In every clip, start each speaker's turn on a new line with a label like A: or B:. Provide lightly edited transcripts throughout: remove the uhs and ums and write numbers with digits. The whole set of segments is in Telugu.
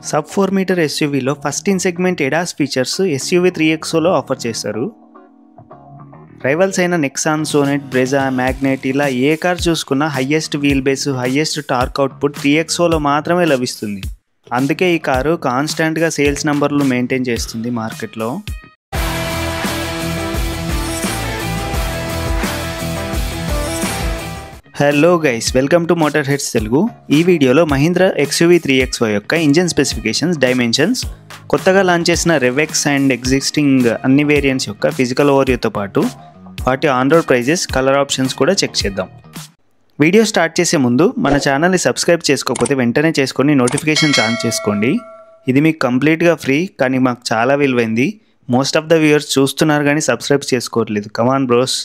A: సబ్ 4 మీటర్ ఎస్యూవీలో first in segment ADAS features SUV 3XOలో ఆఫర్ చేశారు. రైవల్స్ అయిన నెక్సాన్, సోనెట్, బ్రెజా, మ్యాగ్నెట్ ఇలా ఏ కార్ చూసుకున్నా highest wheel base, highest torque output 3XOలో మాత్రమే లభిస్తుంది. అందుకే ఈ కారు కాన్స్టాంట్గా సేల్స్ నెంబర్లు మెయింటైన్ చేస్తుంది మార్కెట్లో. Hello guys, welcome to Motor Heads Telugu. ఈ వీడియోలో మహీంద్రా XUV 3XO యొక్క ఇంజిన్ స్పెసిఫికేషన్స్, డైమెన్షన్స్, కొత్తగా లాంచ్ చేసిన రెవెక్స్ అండ్ ఎగ్జిస్టింగ్ అన్ని వేరియంట్స్ యొక్క ఫిజికల్ ఓవర్వ్యూతో పాటు వాటి on road prices, colour options కూడా చెక్ చేద్దాం. వీడియో స్టార్ట్ చేసే ముందు మన ఛానల్ని సబ్స్క్రైబ్ చేసుకోకపోతే వెంటనే చేసుకొని నోటిఫికేషన్స్ ఆన్ చేసుకోండి. ఇది మీకు కంప్లీట్గా ఫ్రీ, కానీ మాకు చాలా విలువైంది. మోస్ట్ ఆఫ్ ద వ్యూవర్స్ చూస్తున్నారు కానీ సబ్స్క్రైబ్ చేసుకోవట్లేదు. కమాన్ బ్రోస్.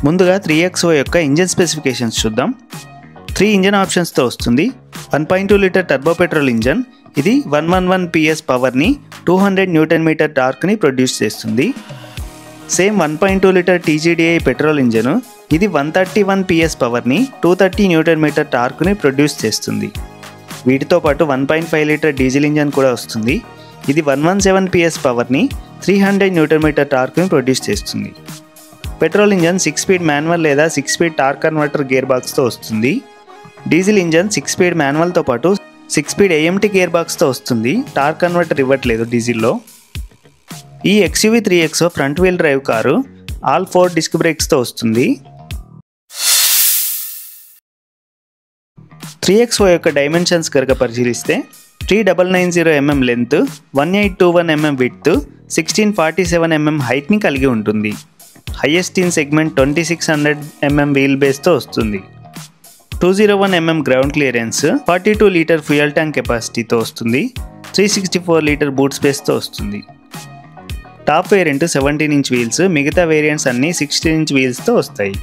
A: ముందుగా 3XO యొక్క ఇంజిన్ స్పెసిఫికేషన్స్ చూద్దాం. 3 ఇంజిన్ ఆప్షన్స్తో వస్తుంది. 1.2 లీటర్ టర్బో పెట్రోల్ ఇంజన్, ఇది 111 PS పవర్ని, 200 న్యూటన్ మీటర్ టార్క్ని ప్రొడ్యూస్ చేస్తుంది. Same 1.2 litre TGDI petrol engine, ఇది 131 PS పవర్ని, 230 న్యూటన్ మీటర్ టార్క్ని ప్రొడ్యూస్ చేస్తుంది. వీటితో పాటు 1.5 లీటర్ డీజిల్ ఇంజన్ కూడా వస్తుంది. ఇది 117 PS పవర్ని, 300 న్యూటన్ మీటర్ టార్క్ని ప్రొడ్యూస్ చేస్తుంది. పెట్రోల్ ఇంజన్ 6 స్పీడ్ మాన్యువల్ లేదా 6 స్పీడ్ టార్క్ కన్వర్టర్ గేర్ బాక్స్తో వస్తుంది. డీజిల్ ఇంజన్ 6 స్పీడ్ మాన్యువల్తో పాటు 6 స్పీడ్ AMT గేర్ బాక్స్తో వస్తుంది. టార్క్ కన్వర్టర్ ఇవ్వట్లేదు డీజిల్లో. ఈ XUV 3XO front wheel drive car all 4 disc బ్రేక్స్తో వస్తుంది. 3XO యొక్క డైమెన్షన్స్ కనుక పరిశీలిస్తే 3990 mm length, 1821 mm width, 1647 mm హైట్ని కలిగి ఉంటుంది. Highest in segment 2600 mm wheel బేస్తో వస్తుంది. 201 mm ground clearance, 42 litre fuel tank కెపాసిటీతో వస్తుంది. 364 లీటర్ బూట్ స్పేస్తో వస్తుంది. టాప్ వేరియంట్ 17 ఇంచ్ వీల్స్, మిగతా వేరియంట్స్ అన్నీ 16 ఇంచ్ వీల్స్తో వస్తాయి.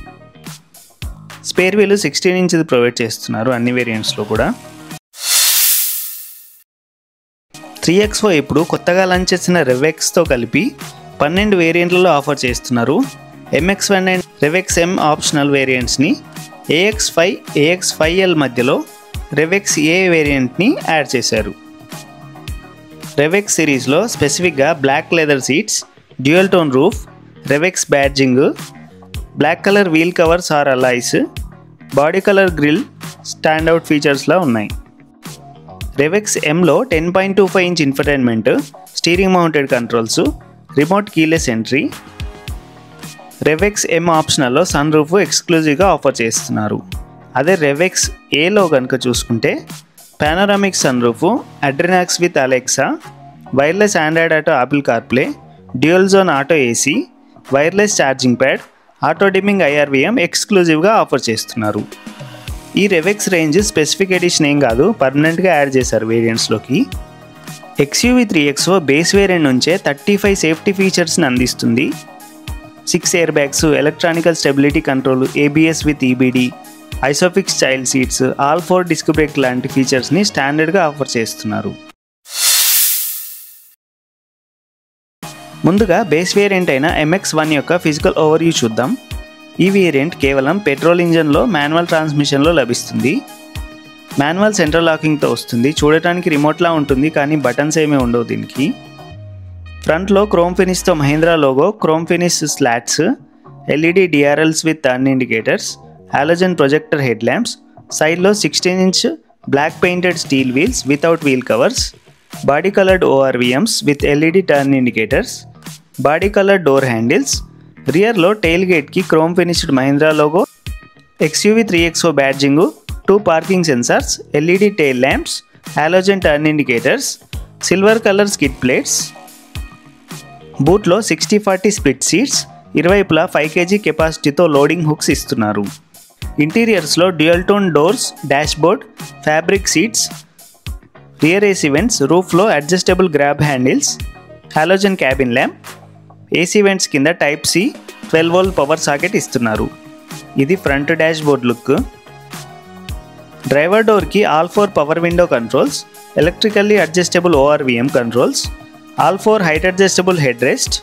A: స్పేర్ వీల్ 16 ఇంచ్ ప్రొవైడ్ చేస్తున్నారు అన్ని వేరియంట్స్లో కూడా. 3XO ఇప్పుడు కొత్తగా లాంచ్ చేసిన రెవెక్స్తో కలిపి 12 వేరియంట్లలో ఆఫర్ చేస్తున్నారు. MX1 and RevX M optional వేరియంట్స్ని AX5, AX5L మధ్యలో రెవెక్స్ A వేరియంట్ని యాడ్ చేశారు. రెవెక్స్ సిరీస్లో స్పెసిఫిక్గా black leather seats, dual tone roof, RevX badging, black colour wheel covers or alloys, body colour grille standout ఫీచర్స్లా ఉన్నాయి. రెవెక్స్ Mలో 10.25 inch infotainment, steering mounted controls, remote keyless entry. RevX M ఆప్షనల్లో సన్ రూఫ్ ఎక్స్క్లూజివ్గా ఆఫర్ చేస్తున్నారు. అదే రెవెక్స్ Aలో కనుక చూసుకుంటే panoramic sun roof, AdrenoX with Alexa, wireless Android Auto, Apple CarPlay, dual zone auto AC, wireless charging pad, auto dimming IRVM ఎక్స్క్లూజివ్గా ఆఫర్ చేస్తున్నారు. ఈ రెవెక్స్ రేంజ్ స్పెసిఫిక్ ఎడిషన్ ఏం కాదు, పర్మనెంట్గా యాడ్ చేశారు వేరియంట్స్లోకి. XUV 3XO బేస్ వేరియంట్ నుంచే 35 సేఫ్టీ ఫీచర్స్ని అందిస్తుంది. 6 air bags, electronical stability control, ABS with EBD, isofix child seats, all 4 disc brake లాంటి ఫీచర్స్ని స్టాండర్డ్గా ఆఫర్ చేస్తున్నారు. ముందుగా బేస్ వేరియంట్ అయిన MX1 యొక్క ఫిజికల్ ఓవర్వ్యూ చూద్దాం. ఈ వేరియంట్ కేవలం పెట్రోల్ ఇంజన్లో మాన్యువల్ ట్రాన్స్మిషన్లో లభిస్తుంది. మాన్యువల్ సెంట్రల్ లాకింగ్తో వస్తుంది. చూడటానికి రిమోట్లా ఉంటుంది, కానీ బటన్స్ ఏమీ ఉండవు దీనికి. ఫ్రంట్లో క్రోమ్ ఫినిష్తో Mahindra logo, chrome finish slots, LED DRLs with turn indicators, halogen projector head lamps, సైడ్లో 16 inch black painted steel wheels without wheel covers, body coloured ORVMs with LED turn indicators, body coloured door handles. రియర్లో టెయిల్ గేట్కి chrome finished Mahindra logo, XUV 3XO badging, 2 parking sensors, LED tail lamps, halogen turn indicators, silver colour skid plates. బూట్లో 60/40 స్ప్లిట్ సీట్స్, ఇరువైపులా 5 kg కెపాసిటీతో లోడింగ్ హుక్స్ ఇస్తున్నారు. ఇంటీరియర్స్లో dual tone doors, dash board, fabric seats, rear AC vents, రూఫ్లో adjustable grab handles, halogen cabin lamp. AC vents కింద Type C 12V power socket ఇస్తున్నారు. ఇది front dash board look. Driver డోర్కి all 4 power window controls, electrically adjustable ORVM controls, all 4 height adjustable head rest.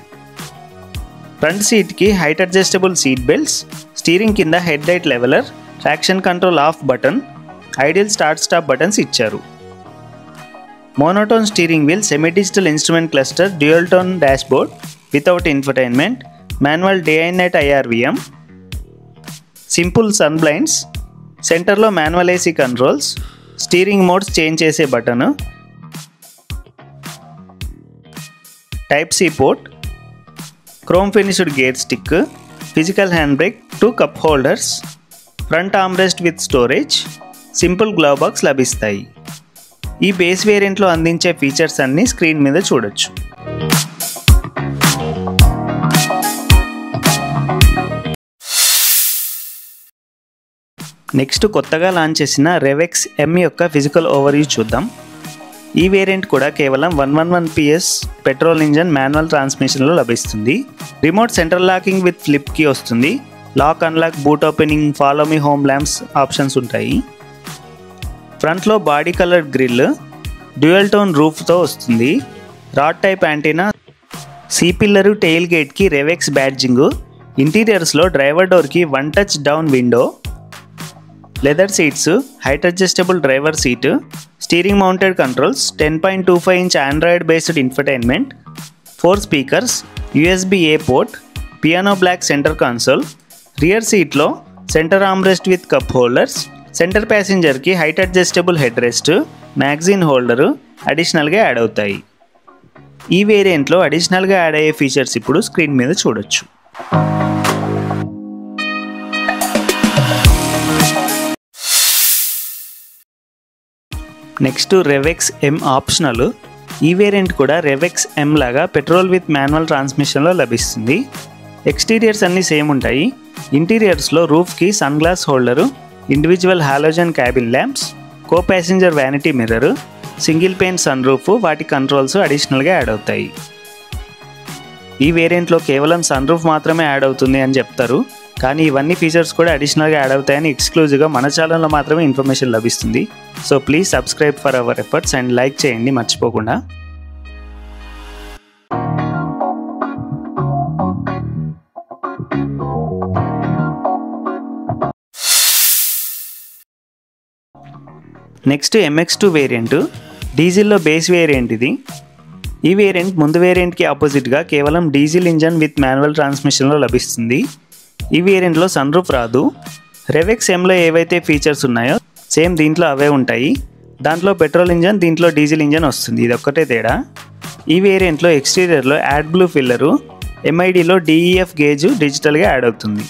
A: Front సీట్కి height adjustable seat belts, steering కింద head light leveller, traction control off button, ideal start stop buttons ఇచ్చారు. Monotone steering wheel, semi digital instrument cluster, dual tone dashboard without infotainment, manual day and night IRVM, simple sun blinds, సెంటర్లో manual AC controls, steering modes change చేసే button, type C port, chrome finished gear stick, physical hand brake, 2 cup holders, front armrest with storage, simple glove box లభిస్తాయి. ఈ బేస్ వేరియంట్లో అందించే ఫీచర్స్ అన్నీ స్క్రీన్ మీద చూడొచ్చు. నెక్స్ట్ కొత్తగా లాంచ్ చేసిన REVX M యొక్క ఫిజికల్ ఓవర్వ్యూ చూద్దాం. ఈ వేరియంట్ కూడా కేవలం 111 PS పెట్రోల్ ఇంజన్ మాన్యువల్ ట్రాన్స్మిషన్లో లభిస్తుంది. Remote central locking with flip key వస్తుంది. Lock unlock, boot opening, follow me home lamps options ఉంటాయి. ఫ్రంట్లో body colour grille, dual tone రూఫ్తో వస్తుంది. Rod type antenna, C pillar, tail గేట్కి REVX బ్యాడ్జింగ్, ఇంటీరియర్స్లో డ్రైవర్ డోర్కి 1 touch down window, leather seats, height adjustable driver seat, steering mounted controls, 10.25 inch Android based infotainment, 4 speakers, USB-A port, piano black centre console, rear సీట్లో centre armrest with cup holders, centre ప్యాసింజర్కి height adjustable head rest, magazine holder అడిషనల్గా యాడ్ అవుతాయి. ఈ వేరియంట్లో అడిషనల్గా యాడ్ అయ్యే ఫీచర్స్ ఇప్పుడు స్క్రీన్ మీద చూడొచ్చు. Next REVX M optional. ఈ వేరియంట్ కూడా REVX M లాగా పెట్రోల్ విత్ మాన్యువల్ ట్రాన్స్మిషన్లో లభిస్తుంది. ఎక్స్టీరియర్స్ అన్నీ సేమ్ ఉంటాయి. ఇంటీరియర్స్లో రూఫ్కి sun glass holder, individual halogen cabin lamps, co passenger vanity mirror, single pane sun roof, వాటి కంట్రోల్స్ అడిషనల్గా యాడ్ అవుతాయి. ఈ వేరియంట్లో కేవలం సన్ రూఫ్ మాత్రమే యాడ్ అవుతుంది అని చెప్తారు, కానీ ఇవన్నీ ఫీచర్స్ కూడా అడిషనల్గా యాడ్ అవుతాయని ఎక్స్క్లూజివ్గా మన ఛానల్లో మాత్రమే ఇన్ఫర్మేషన్ లభిస్తుంది. So please subscribe for our efforts and like చేయండి మర్చిపోకుండా. నెక్స్ట్ MX2 వేరియంట్, డీజిల్లో బేస్ వేరియంట్ ఇది. ఈ వేరియంట్ ముందు వేరియంట్కి ఆపోజిట్గా కేవలం డీజిల్ ఇంజన్ విత్ మాన్యువల్ ట్రాన్స్మిషన్లో లభిస్తుంది. ఈ వేరియంట్లో సన్ రూఫ్ రాదు. REVX Mలో ఏవైతే ఫీచర్స్ ఉన్నాయో సేమ్ దీంట్లో అవే ఉంటాయి. దాంట్లో పెట్రోల్ ఇంజన్, దీంట్లో డీజిల్ ఇంజన్ వస్తుంది, ఇది ఒక్కటే తేడా. ఈ వేరియంట్లో ఎక్స్టీరియర్లో యాడ్ బ్లూ ఫిల్లరు, MIDలో DEF గేజ్ డిజిటల్గా యాడ్ అవుతుంది.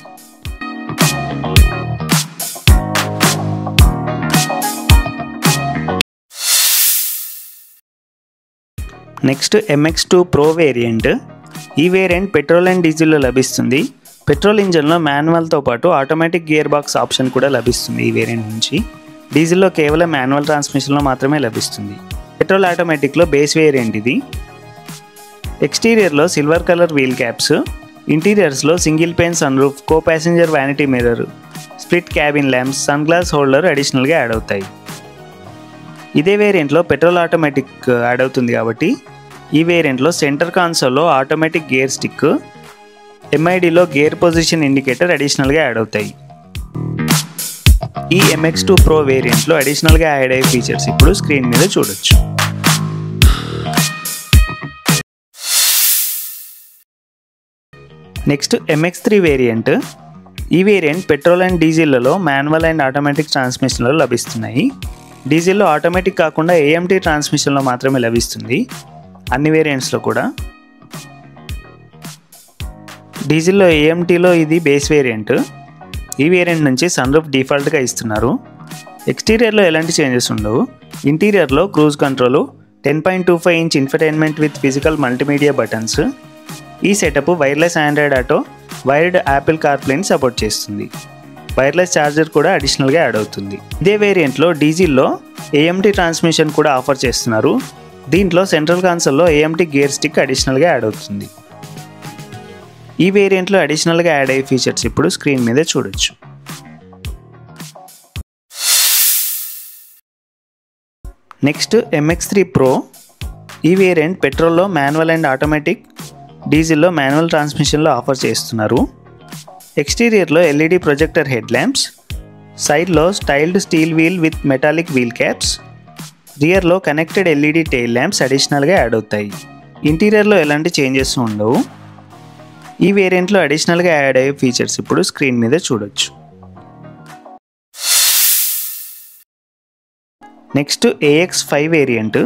A: Next MX2 Pro variant. ఈ వేరియంట్ పెట్రోల్ అండ్ డీజిల్లో లభిస్తుంది. పెట్రోల్ ఇంజన్లో మాన్యువల్తో పాటు ఆటోమేటిక్ గేర్ బాక్స్ ఆప్షన్ కూడా లభిస్తుంది ఈ వేరియంట్ నుంచి. డీజిల్లో కేవలం మాన్యువల్ ట్రాన్స్మిషన్లో మాత్రమే లభిస్తుంది. పెట్రోల్ ఆటోమేటిక్లో బేస్ వేరియంట్ ఇది. ఎక్స్టీరియర్లో సిల్వర్ కలర్ వీల్ క్యాప్స్, ఇంటీరియర్స్లో single pane sun roof, co passenger vanity mirror, split cabin lamps, sun glass holder అడిషనల్గా యాడ్ అవుతాయి. ఇదే వేరియంట్లో పెట్రోల్ ఆటోమేటిక్ యాడ్ అవుతుంది కాబట్టి ఈ వేరియంట్లో సెంటర్ కన్సోల్లో ఆటోమేటిక్ గేర్ స్టిక్, MIDలో గేర్ పొజిషన్ ఇండికేటర్ అడిషనల్గా యాడ్ అవుతాయి. ఈ MX2 Pro వేరియంట్లో అడిషనల్గా యాడ్ అయ్యే ఫీచర్స్ ఇప్పుడు స్క్రీన్ మీద చూడొచ్చు. Next MX3 variant. ఈ వేరియంట్ పెట్రోల్ అండ్ డీజిల్లలో మాన్యువల్ అండ్ ఆటోమేటిక్ ట్రాన్స్మిషన్లో లభిస్తున్నాయి. డీజిల్లో ఆటోమేటిక్ కాకుండా AMT ట్రాన్స్మిషన్లో మాత్రమే లభిస్తుంది అన్ని వేరియంట్స్లో కూడా. డీజిల్లో AMTలో ఇది బేస్ వేరియంట్. ఈ వేరియంట్ నుంచి సన్ రూఫ్ డిఫాల్ట్గా ఇస్తున్నారు. ఎక్స్టీరియర్లో ఎలాంటి చేంజెస్ ఉండవు. ఇంటీరియర్లో cruise control, 10.25 inch infotainment with physical multimedia buttons. ఈ setup wireless Android Auto, wired Apple కార్ప్లేని సపోర్ట్ చేస్తుంది. వైర్లెస్ ఛార్జర్ కూడా అడిషనల్గా యాడ్ అవుతుంది. ఇదే వేరియంట్లో డీజిల్లో AMT ట్రాన్స్మిషన్ కూడా ఆఫర్ చేస్తున్నారు. దీంట్లో సెంట్రల్ కన్సోల్లో AMT గేర్ స్టిక్ అడిషనల్గా యాడ్ అవుతుంది. ఈ వేరియంట్లో అడిషనల్గా యాడ్ అయ్యే ఫీచర్స్ ఇప్పుడు స్క్రీన్ మీద చూడొచ్చు. Next MX3 Pro. ఈ వేరియంట్ పెట్రోల్లో మాన్యువల్ అండ్ ఆటోమేటిక్, డీజిల్లో మాన్యువల్ ట్రాన్స్మిషన్లో ఆఫర్ చేస్తున్నారు. ఎక్స్టీరియర్లో LED ప్రొజెక్టర్ హెడ్ ల్యాంప్స్, సైడ్లో styled steel wheel with metallic wheel caps. రియర్లో కనెక్టెడ్ ఎల్ఈడి టెయిల్ ల్యాంప్స్ అడిషనల్గా యాడ్ అవుతాయి. ఇంటీరియర్లో ఎలాంటి చేంజెస్ ఉండవు. ఈ వేరియంట్లో అడిషనల్గా యాడ్ అయ్యే ఫీచర్స్ ఇప్పుడు స్క్రీన్ మీద చూడొచ్చు. Next AX5 variant.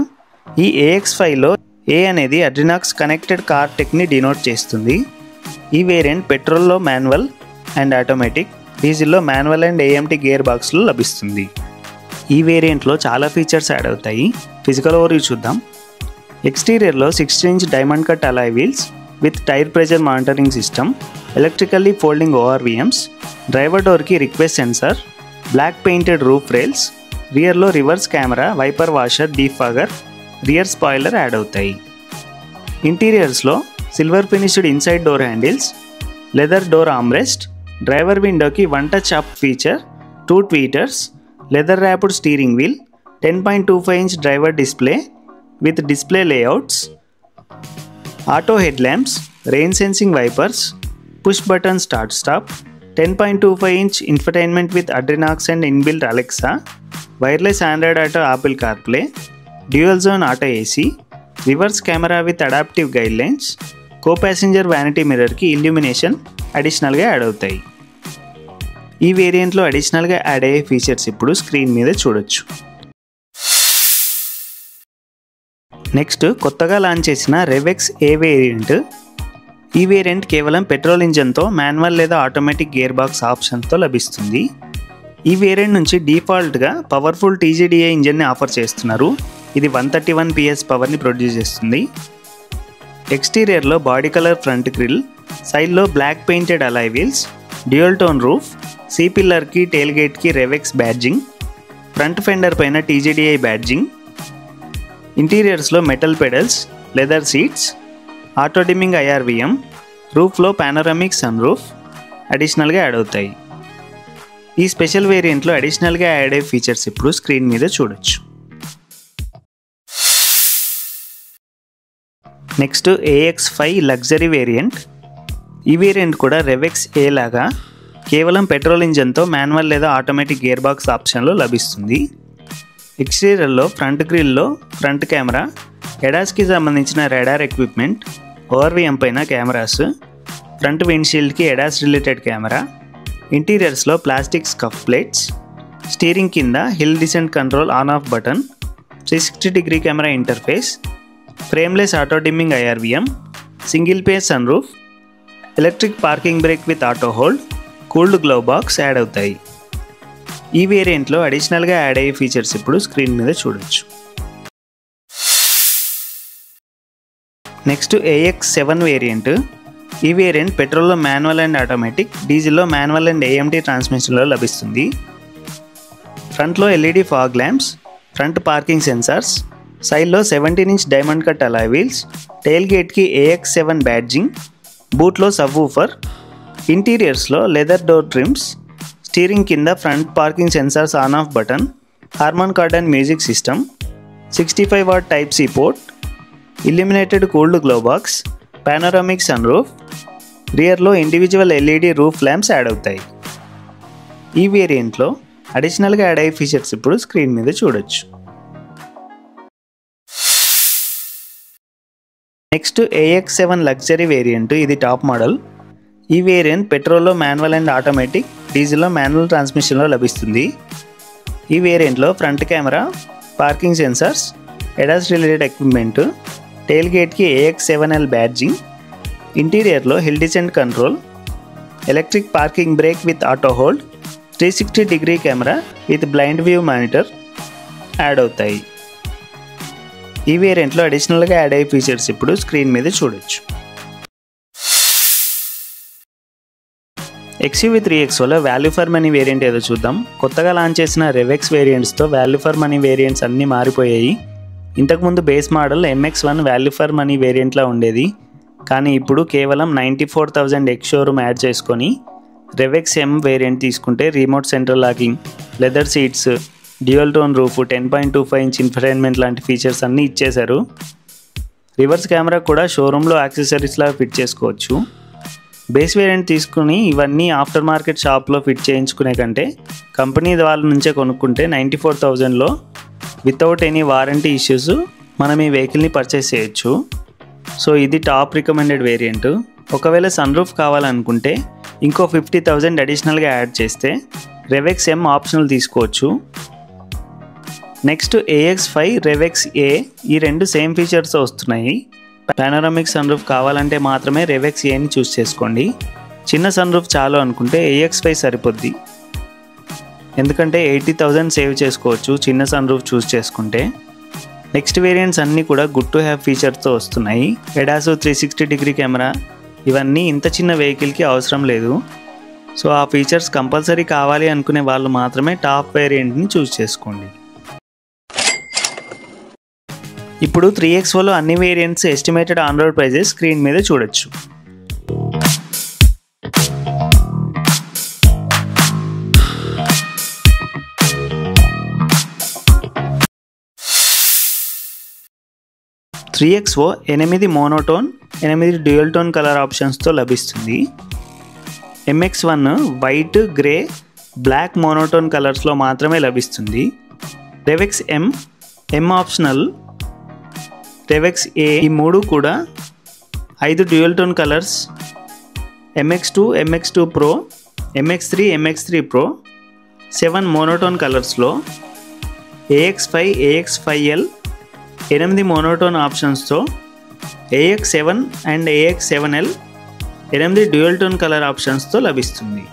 A: ఈ AX5లో A అనేది అడ్రినాక్స్ కనెక్టెడ్ కార్ టెక్ని డినోట్ చేస్తుంది. ఈ వేరియంట్ పెట్రోల్లో మాన్యువల్ అండ్ ఆటోమేటిక్, డీజిల్లో మాన్యువల్ అండ్ AMT గేర్ బాక్స్లో లభిస్తుంది. ఈ వేరియంట్లో చాలా ఫీచర్స్ యాడ్ అవుతాయి. ఫిజికల్ ఓవర్వ్యూ చూద్దాం. ఎక్స్టీరియర్లో 16-inch diamond cut alloy wheels with tyre pressure monitoring system, electrically folding ORVMs, driver డోర్కి request sensor, black painted roof rails, రియర్లో reverse camera, wiper washer, defogger, rear spoiler add అవుతాయి. ఇంటీరియర్స్లో silver finished inside door handles, leather door armrest, driver విండోకి 1 touch up feature, 2 tweeters, leather wrapped steering wheel, 10.25-inch driver display with display layouts, auto head lamps, rain sensing wipers, push button start stop, 10.25-inch infotainment with Adrenox and inbuilt Alexa, wireless Android Auto, Apple CarPlay, dual zone auto AC, reverse camera with adaptive guidelines, co-passenger vanity mirror ki illumination additional ga add అవుతాయి. ఈ వేరియంట్లో అడిషనల్గా యాడ్ అయ్యే ఫీచర్స్ ఇప్పుడు స్క్రీన్ మీద చూడొచ్చు. నెక్స్ట్ కొత్తగా లాంచ్ చేసిన RevX A వేరియంట్. ఈ వేరియంట్ కేవలం పెట్రోల్ ఇంజన్తో మాన్యువల్ లేదా ఆటోమేటిక్ గేర్ బాక్స్ ఆప్షన్తో లభిస్తుంది. ఈ వేరియంట్ నుంచి డిఫాల్ట్గా పవర్ఫుల్ TGDI ఇంజన్ని ఆఫర్ చేస్తున్నారు. ఇది 131 PS పవర్ని ప్రొడ్యూస్ చేస్తుంది. ఎక్స్టీరియర్లో బాడీ కలర్ ఫ్రంట్ గ్రిల్, సైడ్లో black painted alloy wheels, dual tone roof, C పిల్లర్కి టెయిల్ గేట్కి RevX బ్యాడ్జింగ్, ఫ్రంట్ ఫెండర్ పైన TGDI బ్యాడ్జింగ్, ఇంటీరియర్స్లో metal pedals, leather seats, auto dimming IRVM, రూఫ్లో పానోరామిక్ సన్ రూఫ్ అడిషనల్గా యాడ్ అవుతాయి. ఈ స్పెషల్ వేరియంట్లో అడిషనల్గా యాడ్ అయ్యే ఫీచర్స్ ఇప్పుడు స్క్రీన్ మీద చూడొచ్చు. Next AX5 luxury variant. ఈ వేరియంట్ కూడా RevX A లాగా కేవలం పెట్రోల్ ఇంజన్తో మాన్యువల్ లేదా ఆటోమేటిక్ గేర్ బాక్స్ ఆప్షన్లో లభిస్తుంది. ఎక్స్టీరియర్లో ఫ్రంట్ గ్రిల్లో ఫ్రంట్ కెమెరా, ఎడాస్కి సంబంధించిన రాడార్ ఎక్విప్మెంట్, ORVM పైన కెమెరాస్, ఫ్రంట్ విండ్షీల్డ్కి ఎడాస్ రిలేటెడ్ కెమెరా, ఇంటీరియర్స్లో ప్లాస్టిక్ స్కఫ్ ప్లేట్స్, స్టీరింగ్ కింద hill descent control on off button, 360-degree camera interface, frameless auto dimming IRVM, single pane sun roof, electric parking brake with auto hold, cooled glove box add అవుతాయి. ఈ వేరియంట్లో అడిషనల్గా యాడ్ అయ్యే ఫీచర్స్ ఇప్పుడు స్క్రీన్ మీద చూడొచ్చు. Next AX7 variant. ఈ వేరియంట్ పెట్రోల్లో మాన్యువల్ అండ్ ఆటోమేటిక్, డీజిల్లో మాన్యువల్ అండ్ AMT ట్రాన్స్మిషన్లో లభిస్తుంది. ఫ్రంట్లో LED fog lamps, front parking sensors, సైడ్లో 17-inch diamond cut alloy wheels, tail గేట్కి AX7 బ్యాడ్జింగ్, బూట్లో సబ్ వూఫర్, ఇంటీరియర్స్లో లెదర్ డోర్ ట్రిమ్స్, స్టీరింగ్ కింద front parking sensors on off button, Harman Kardon music system, 65 watt Type C port, illuminated cooled glove box, panoramic sun roof, రియర్లో ఇండివిజువల్ LED రూఫ్ ల్యాంప్స్ యాడ్ అవుతాయి. ఈ వేరియంట్లో అడిషనల్గా యాడ్ అయ్యే ఫీచర్స్ ఇప్పుడు స్క్రీన్ మీద చూడొచ్చు. Next AX7 luxury variant. ఇది టాప్ మోడల్. ఈ వేరియంట్ పెట్రోల్లో మాన్యువల్ అండ్ ఆటోమేటిక్, డీజిల్లో మాన్యువల్ ట్రాన్స్మిషన్లో లభిస్తుంది. ఈ వేరియంట్లో front camera, parking sensors, ADAS related equipment, tail గేట్కి AX7L బ్యాడ్జింగ్, ఇంటీరియర్లో hill descent control, electric parking brake with auto hold, 360-degree camera with blind view monitor add అవుతాయి. ఈ వేరియంట్లో అడిషనల్గా యాడ్ అయ్యే ఫీచర్స్ ఇప్పుడు స్క్రీన్ మీద చూడొచ్చు. XUV3X లో వాల్యూ ఫర్ మనీ వేరియంట్ ఏదో చూద్దాం. కొత్తగా లాంచ్ చేసిన RevX వేరియంట్స్తో వాల్యూ ఫర్ మనీ వేరియంట్స్ అన్నీ మారిపోయాయి. ఇంతకుముందు base model MX1 value for money వేరియంట్లా ఉండేది. కానీ ఇప్పుడు కేవలం 94,000 ఎక్స్ షోరూమ్ యాడ్ చేసుకొని RevX M వేరియంట్ తీసుకుంటే remote central locking, leather seats, dual tone roof, 10.25-inch infotainment లాంటి ఫీచర్స్ అన్నీ ఇచ్చేశారు. రివర్స్ కెమెరా కూడా షోరూంలో యాక్సెసరీస్లా ఫిట్ చేసుకోవచ్చు. బేస్ వేరియంట్ తీసుకుని ఇవన్నీ ఆఫ్టర్ మార్కెట్ షాప్లో ఫిట్ చేయించుకునే కంటే కంపెనీ వాళ్ళ నుంచే కొనుక్కుంటే 94,000లో వితౌట్ ఎనీ వారంటీ ఇష్యూస్ మనం ఈ వెహికల్ని పర్చేస్ చేయొచ్చు. సో ఇది టాప్ రికమెండెడ్ వేరియంట్. ఒకవేళ సన్ రూఫ్ కావాలనుకుంటే ఇంకో 50,000 అడిషనల్గా యాడ్ చేస్తే రెవెక్స్ M ఆప్షనల్ తీసుకోవచ్చు. నెక్స్ట్ AX5 రెవెక్స్ A, ఈ రెండు సేమ్ ఫీచర్స్ వస్తున్నాయి. పానోరామిక్ సన్ రూఫ్ కావాలంటే మాత్రమే రెవెక్స్ Aని చూస్ చేసుకోండి. చిన్న సన్ రూఫ్ చాలు అనుకుంటే AX5 సరిపోద్ది, ఎందుకంటే 80,000 సేవ్ చేసుకోవచ్చు చిన్న సన్ రూఫ్ చూస్ చేసుకుంటే. నెక్స్ట్ వేరియంట్స్ అన్నీ కూడా గుడ్ టు హ్యావ్ ఫీచర్స్తో వస్తున్నాయి. ADAS 360 కెమెరా ఇవన్నీ ఇంత చిన్న వెహికల్కి అవసరం లేదు. సో ఆ ఫీచర్స్ కంపల్సరీ కావాలి అనుకునే వాళ్ళు మాత్రమే టాప్ వేరియంట్ని చూస్ చేసుకోండి. ఇప్పుడు 3XOలో అన్ని variants estimated on road prices screen మీద చూడొచ్చు. XO 8 monotone 8 dual tone colour ఆప్షన్స్తో లభిస్తుంది. MX1 white, grey, black monotone కలర్స్లో మాత్రమే లభిస్తుంది. RevX M optional, RevX A ఈ మూడు కూడా 5 dual tone colours. MX2 Pro, MX3 Pro 7 monotone కలర్స్లో. AX5L 8 మోనోటోన్ ఆప్షన్స్తో. AX7 and AX7L 8 dual tone colour ఆప్షన్స్తో లభిస్తుంది.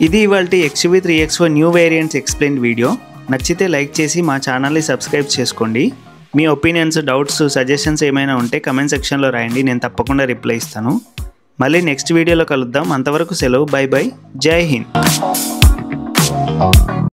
A: ఇది ఇవాల్టి XUV 3XO new variants explain video. నచ్చితే లైక్ చేసి మా ఛానల్ని సబ్స్క్రైబ్ చేసుకోండి. మీ ఒపీనియన్స్, డౌట్స్, సజెషన్స్ ఏమైనా ఉంటే కమెంట్ సెక్షన్లో రాయండి, నేను తప్పకుండా రిప్లై ఇస్తాను. మళ్ళీ నెక్స్ట్ వీడియోలో కలుద్దాం. అంతవరకు సెలవు. By by. జై హింద్.